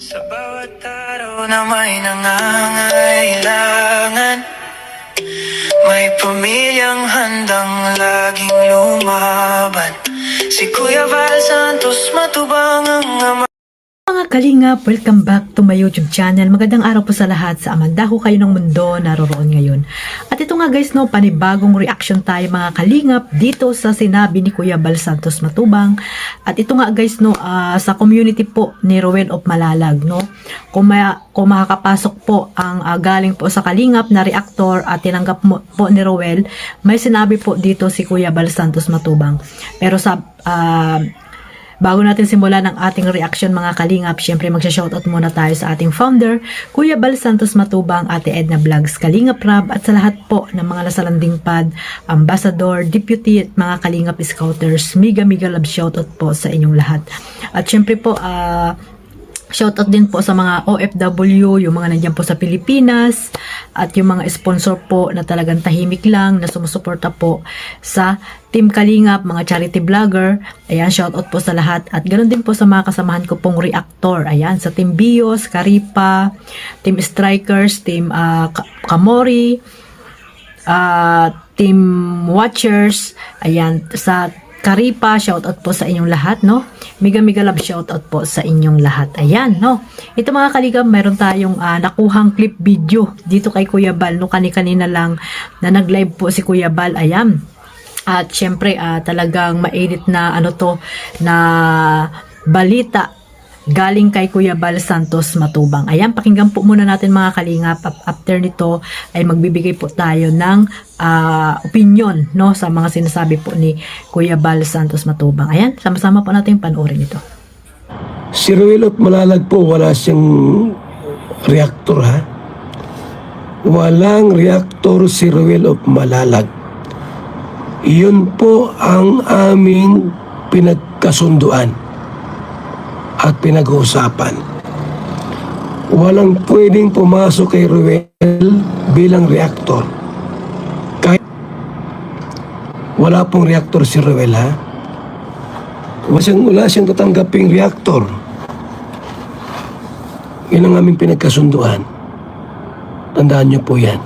Sa bawat araw na may nangangailangan, may pamilyang handang laging lumaban. Si Kuya Val Santos matubang ang ama. Mga kalingap, welcome back to my YouTube channel. Magandang araw po sa lahat. Sa amandaho kayo ng mundo naroroon ngayon. At ito nga guys, no, panibagong reaction tayo mga kalingap dito sa sinabi ni Kuya Val Santos Matubang. At ito nga guys, no, sa community po ni Rowel of Malalag, no. Kung makakapasok po ang galing po sa kalingap na reactor at tinanggap po ni Rowel, may sinabi po dito si Kuya Val Santos Matubang. Pero sa bago natin simulan ang ating reaction mga kalingap, syempre magsha-shoutout muna tayo sa ating founder, Kuya Val Santos Matubang, Ate Edna Vlogs, Kalingap Rab, at sa lahat po ng mga nasa landing pad, ambassador, deputy, at mga kalingap scouters. Mega love shoutout po sa inyong lahat. At syempre po, shoutout din po sa mga OFW, yung mga nandiyan po sa Pilipinas, at yung mga sponsor po na talagang tahimik lang, na sumusuporta po sa Team Kalingap, mga charity vlogger. Ayan, shoutout po sa lahat. At ganoon din po sa mga kasamahan ko pong reactor. Ayan, sa Team Bios, Karipa, Team Strikers, Team Kamori, Team Watchers. Ayan, sa Karipa, shoutout po sa inyong lahat, no? Mega love shoutout po sa inyong lahat. Ayan, no? Ito mga kalingap, meron tayong nakuhang clip video dito kay Kuya Val, no? Kanina lang na nag-live po si Kuya Val. Ayan. At syempre, talagang ma-edit na na balita galing kay Kuya Val Santos Matubang. Ayan, pakinggan po muna natin mga kalingap. After nito ay magbibigay po tayo ng opinion, no, sa mga sinasabi po ni Kuya Val Santos Matubang. Ayan, sama-sama po natin panoorin ito. Si Rowel of Malalag po, wala siyang reactor, ha? Walang reactor si Rowel of Malalag. Iyon po ang aming pinagkasunduan at pinag-uusapan. Walang pwedeng pumasok kay Rowel bilang reactor. Kahit wala pong reactor si Rowel, ha? Wala siyang tatanggaping reactor. Yan ang aming pinagkasunduan. Tandaan niyo po yan.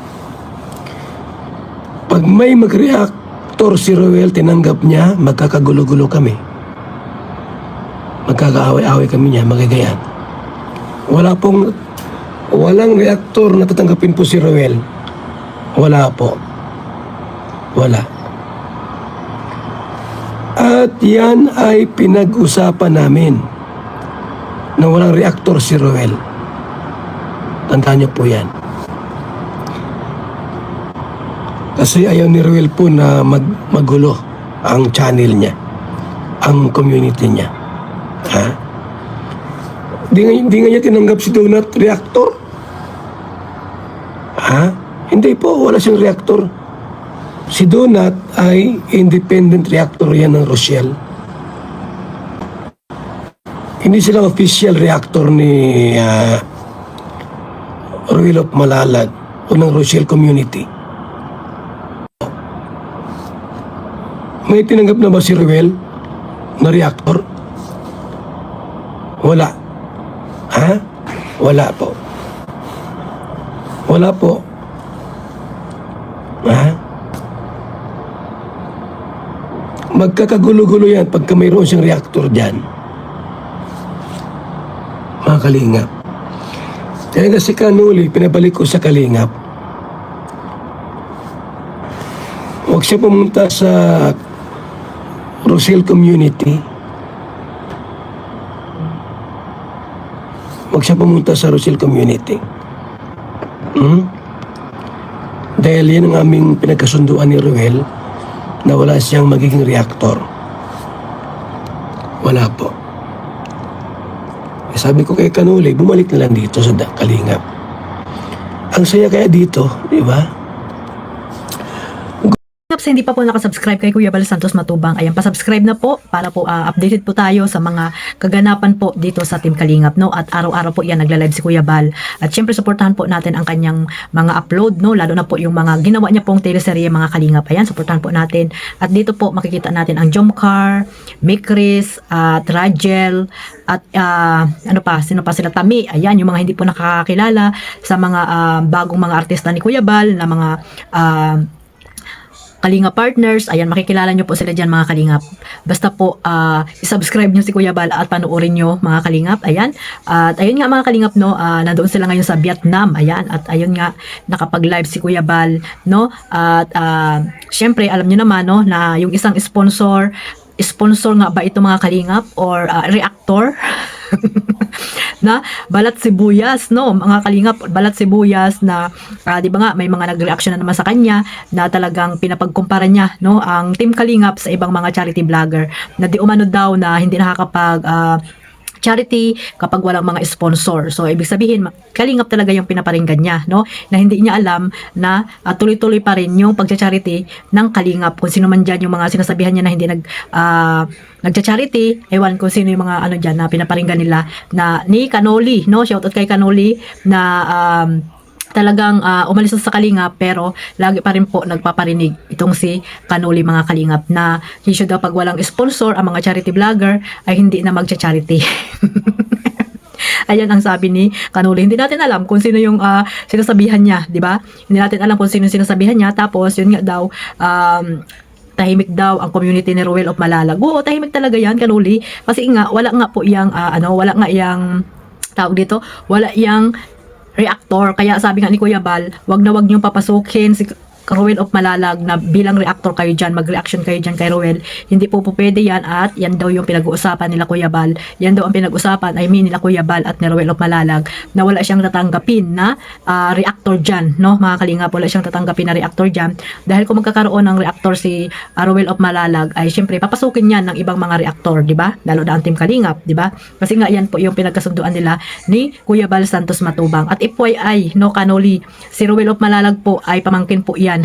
Pag may mag-react si Rowel, tinanggap niya, magkakagulo-gulo kami. Magkakaaway-away kami niya, magagayan. Walang reaktor na tatanggapin po si Rowel. Wala po. Wala. At yan ay pinag-usapan namin na walang reaktor si Rowel. Tandaan niyo po yan. Kasi ayaw ni Rowel po na magulo ang channel niya, ang community niya. Ha? Di nga niya tinanggap si Donut reactor. Ha? Hindi po, wala siyang reactor. Si Donut ay independent reactor yan ng Rochelle. Hindi sila official reactor ni Rowel of Malalag o ng Rochelle community. May tinanggap na ba si Rowel na reactor? Wala. Ha? Wala po. Wala po. Ha? Magkakagulo-gulo yan pagka mayroon siyang reactor dyan. Mga kalingap. Kaya nga si Kanuli, pinabalik ko sa kalingap. Huwag siya pumunta sa Rochelle community. Huwag siya pumunta sa Rochelle community. Dahil yan ang aming pinagkasunduan ni Rowel na wala siyang magiging reactor. Wala po. Sabi ko kay Kanuli, bumalik na lang dito sa Kalingap. Ang saya kaya dito, di ba? Sa hindi pa po nakasubscribe kay Kuya Bal Santos Matubang, ayan, pasubscribe na po para po updated po tayo sa mga kaganapan po dito sa Team Kalingap, no? At araw-araw po yan nagla-live si Kuya Bal. At syempre suportahan po natin ang kanyang mga upload, no? Lalo na po yung mga ginawa niya pong teleserye mga Kalingap. Ayan, suportahan po natin. At dito po makikita natin ang Jomcar, Mikris, at Rajel, at ano pa, sino pa sila, Tami. Ayan, yung mga hindi po nakakakilala sa mga bagong mga artista ni Kuya Bal na mga Kalinga partners, ayan, makikilala nyo po sila dyan mga Kalingap. Basta po, isubscribe nyo si Kuya Bal at panoorin nyo mga Kalingap, ayan. At ayun nga mga Kalingap, no, nandoon sila ngayon sa Vietnam, ayan. At ayun nga, nakapag-live si Kuya Bal, no. At syempre, alam nyo naman, no, na yung isang sponsor nga ba ito mga Kalingap or reactor? Na balat sibuyas, no, mga Kalingap, balat sibuyas na di ba nga may mga nagreaction na naman sa kanya na talagang pinapagkumpara niya, no, ang Team Kalingap sa ibang mga charity vlogger na di umano daw na hindi nakakapag charity kapag walang mga sponsor. So ibig sabihin Kalingap talaga yung pinaparinggan niya, no, na hindi niya alam na tuloy-tuloy pa rin yung pagcha-charity ng Kalingap. Kung sino man dyan yung mga sinasabihan niya na hindi nagcha-charity, ewan kung sino yung mga ano dyan na pinaparinggan nila na ni Kanoli, no, shoutout kay Kanoli na talagang umalis na sa Kalingap pero lagi pa rin po nagpaparinig itong si Kanoli mga Kalingap na issue daw pag walang sponsor ang mga charity vlogger ay hindi na magcha-charity. Ayan ang sabi ni Kanoli. Hindi natin alam kung sino yung sinasabihan niya, di ba? Hindi natin alam kung sino yung sinasabihan niya. Tapos yun nga daw, tahimik daw ang community ni Ruel of Malalag. Oo, tahimik talaga yan, Kanoli. Kasi nga, wala nga po yung, wala nga yung, tawag dito, wala yung reactor. Kaya sabi nga ni Kuya Bal, wag na wag niyong papasukin si Ruel of Malalag na bilang reactor kayo dyan, mag-reaction kayo dyan kay Ruel. Hindi po pwede yan at yan daw yung pinag-uusapan nila Kuya Bal. Yan daw ang pinag-uusapan, I mean nila Kuya Bal at ni Ruel of Malalag na wala siyang tatanggapin na reactor dyan, no, mga Kalingap, wala siyang tatanggapin na reactor dyan dahil kung magkakaroon ng reactor si Ruel of Malalag ay syempre papasukin yan ng ibang mga reactor, di ba? Lalo na ang Team Kalingap, di ba? Kasi nga yan po yung pinagkasunduan nila ni Kuya Bal Santos Matubang. At FYI, no, Kanoli, si Ruel of Malalag po ay pamangkin po yan.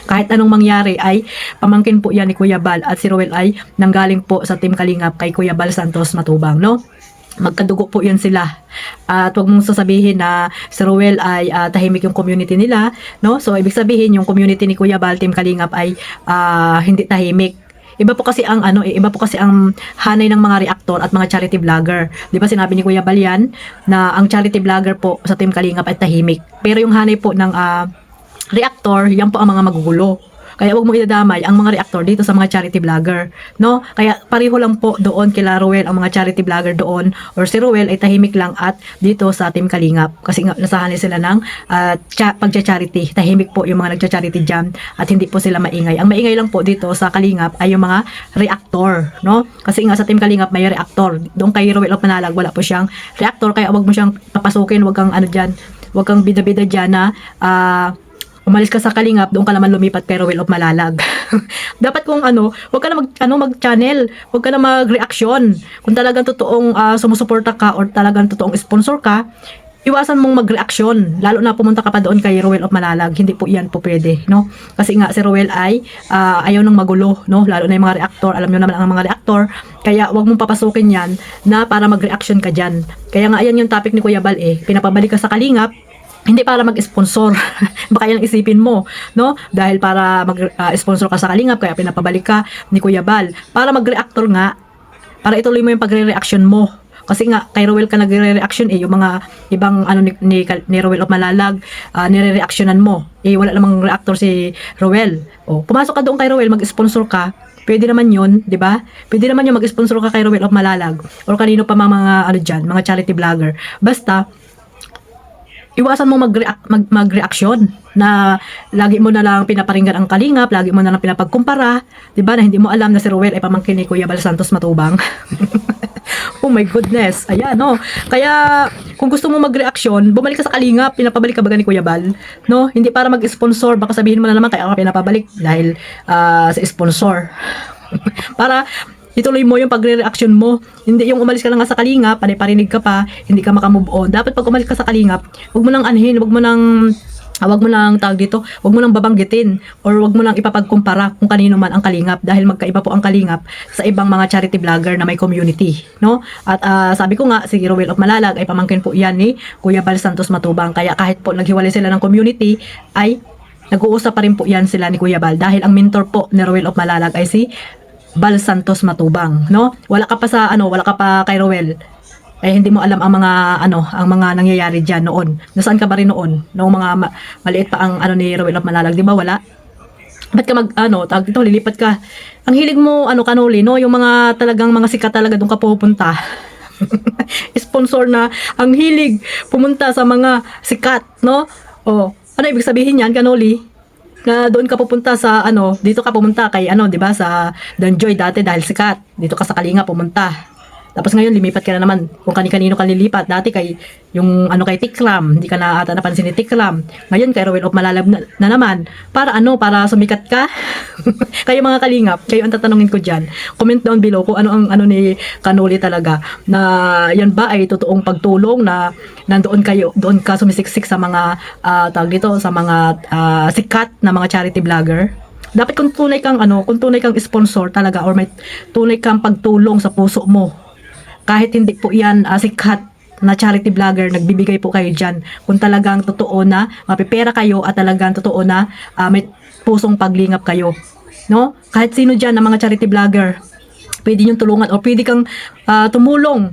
Kahit anong mangyari ay pamangkin po yan ni Kuya Bal at si Ruel ay nanggaling po sa Team Kalingap kay Kuya Bal Santos Matubang, no? Magkadugo po yan sila. At huwag mong sasabihin na si Ruel ay tahimik yung community nila, no? So ibig sabihin yung community ni Kuya Bal Team Kalingap ay hindi tahimik. Iba po kasi ang iba po kasi ang hanay ng mga reactor at mga charity vlogger. 'Di ba sinabi ni Kuya Bal yan na ang charity vlogger po sa Team Kalingap ay tahimik. Pero yung hanay po ng reactor, yan po ang mga magugulo. Kaya wag mo idadamay ang mga reactor dito sa mga charity vlogger, no? Kaya pareho lang po doon kila Ruel ang mga charity vlogger doon, or si Ruel ay tahimik lang at dito sa Team Kalingap kasi nga nasahanay sila ng pagcha-charity. Tahimik po yung mga nagcha-charity dyan at hindi po sila maingay. Ang maingay lang po dito sa Kalingap ay yung mga reactor, no? Kasi nga sa Team Kalingap may reactor. Doon kay Ruel of Manalag wala po siyang reactor, kaya wag mo siyang papasukin, wag kang wag kang bida-bida dyan na umalis ka sa Kalingap, doon ka naman lumipat kay Ruel of Malalag. Dapat kung wag ka na mag-channel, wag ka na mag-reaction. Kung talagang totoong sumusuporta ka or talagang totoong sponsor ka, iwasan mong mag-reaction. Lalo na pumunta ka pa doon kay Ruel of Malalag, hindi po yan po pwede, no? Kasi nga si Ruel ay ayaw nang magulo, no? Lalo na yung mga reactor, alam nyo naman ang mga reactor, kaya wag mong papasukin yan na para mag-reaction ka dyan. Kaya nga ayan yung topic ni Kuya Bal pinapabalik ka sa Kalingap, hindi para mag-sponsor. Baka yan isipin mo, no? Dahil para mag-sponsor ka sa Kalingap, kaya pinapabalik ka ni Kuya Bal. Para mag-reactor nga, para ituloy mo yung pagre-reaction mo. Kasi nga, kay Ruel ka nagre-reaction yung mga ibang ni Ruel of Malalag, nire-reactionan mo. Wala namang reactor si Ruel. Pumasok ka doon kay Ruel, mag-sponsor ka, pwede naman yun, di ba? Pwede naman yun, mag-sponsor ka kay Ruel of Malalag, or kanino pa mga mga charity vlogger. Basta, iwasan mo mag-reaction na lagi mo na lang pinaparinggan ang Kalingap, lagi mo na lang pinapagkumpara, 'di ba? Na hindi mo alam na si Ruel ay pamangkin ni Kuya Bal Santos Matubang. Oh my goodness. Ayan, no. Kaya kung gusto mo mag-reaction, bumalik ka sa Kalingap, pinapabalik ka ba ni Kuya Bal, no? Hindi para mag-sponsor, baka sabihin mo na naman kaya ka pinapabalik dahil sa sponsor. Para ituloy mo yung pagre-reaction mo. Hindi yung umalis ka lang nga sa Kalingap, parinig ka pa, hindi ka makamove on. Dapat pag umalis ka sa Kalingap, wag mo nang Wag mo lang tawag dito, wag mo lang babanggitin or wag mo lang ipapagkumpara kung kanino man ang kalingap dahil magkaiba po ang kalingap sa ibang mga charity vlogger na may community, no? At sabi ko nga, si Ruel of Malalag ay pamangkin po yan ni Kuya Bal Santos Matubang, kaya kahit po naghiwalay sila ng community ay nag-uusap pa rin po yan sila ni Kuya Bal dahil ang mentor po ni Ruel of Malalag ay si Bal Santos Matubang, no? Wala ka pa wala ka pa kay Ruel. Eh hindi mo alam ang mga nangyayari diyan noon. Nasaan ka ba rin noon? Noong mga maliit pa ang ni Ruel of Malalag, di ba? Wala. Ba't ka tawag dito, lilipat ka. Ang hilig mo Kanoli, no? Yung mga talagang mga sikat talaga doon ka pupunta. Sponsor na ang hilig pumunta sa mga sikat, no? Oh, ano ibig sabihin niyan, Kanoli? Na doon ka pupunta sa dito ka pumunta kay di ba sa Don Joy dati dahil sikat. Dito ka sa Kalinga pumunta. Tapos ngayon lipat ka na naman kung kani-kanino ka lilipat. Dati kay yung kay Tikram, hindi ka na ata napansin ni Tikram. Ngayon kay Ruel of Malalag na naman. Para sumikat ka? Kayo mga kalingap, kayo ang tatanungin ko diyan. Comment down below kung ano ang ni Kanoli talaga. Na yan ba ay totoong pagtulong na doon ka sumisiksik sa mga tawag dito sa mga sikat na mga charity vlogger. Dapat kung tunay kang sponsor talaga or may tunay kang pagtulong sa puso mo. Kahit hindi po yan sikat na charity vlogger, nagbibigay po kayo dyan. Kung talagang totoo na mapipera kayo at talagang totoo na may pusong paglingap kayo. No? Kahit sino dyan na mga charity vlogger, pwede nyo tulungan o pwede kang tumulong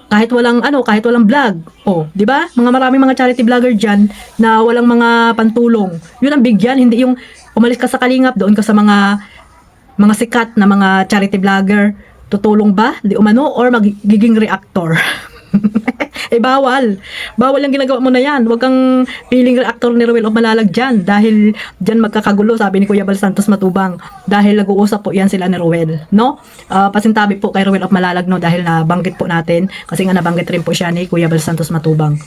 kahit walang vlog. Oh, 'di ba? Maraming mga charity vlogger diyan na walang mga pantulong. 'Yun ang bigyan, hindi yung umalis ka sa kalingap, doon ka sa mga sikat na mga charity vlogger. Tutulong ba? Di umano or magiging reactor? Bawal. Bawal ang ginagawa mo na yan. Huwag kang piling reactor ni Ruel of Malalag dyan. Dahil dyan magkakagulo, sabi ni Kuya Bal Santos Matubang. Dahil nag-uusap po yan sila ni Ruel. No? Pasintabi po kay Ruel of Malalag, no? Dahil nabanggit po natin. Kasi nga nabanggit rin po siya ni Kuya Bal Santos Matubang.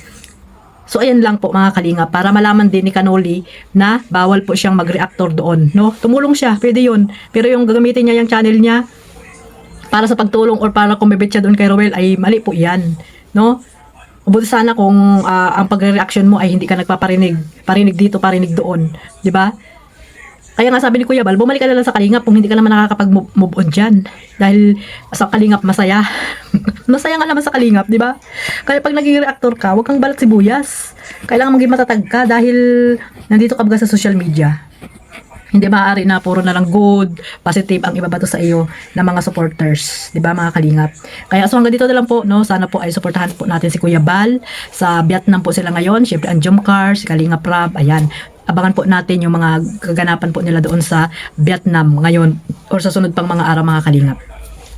So ayan lang po mga kalinga, para malaman din ni Kanoli na bawal po siyang mag-reactor doon. No? Tumulong siya, pwede yun. Pero yung gagamitin niya yung channel niya para sa pagtulong or para kumibit siya doon kay Ruel ay mali po yan. No? Mabuti sana kung ang pagre-reaction mo ay hindi ka nagpaparinig. Parinig dito, parinig doon. Di ba? Kaya nga sabi ni Kuya Bal, bumalik ka na lang sa kalingap kung hindi ka naman nakakapag-move on dyan. Dahil sa kalingap masaya. Masaya nga naman sa kalingap, di ba? Kaya pag naging reactor ka, huwag kang balat sibuyas. Kailangan maging matatag ka dahil nandito ka baga sa social media. Hindi maaari na puro na lang good, positive ang ibabato sa iyo ng mga supporters, 'di ba mga kalingap? Kaya so hanggang dito na lang po, no, sana po ay suportahan po natin si Kuya Bal. Sa Vietnam po sila ngayon, syempre ang Jomcar, si Kalingap Rab, ayan. Abangan po natin yung mga kaganapan po nila doon sa Vietnam ngayon or sa sunod pang mga araw mga kalingap.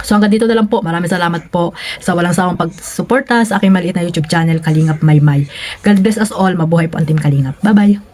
So hanggang dito na lang po. Maraming salamat po sa walang sawang pagsuporta sa aking maliit na YouTube channel, Kalingap Maymay. God bless us all. Mabuhay po ang Team Kalingap. Bye-bye.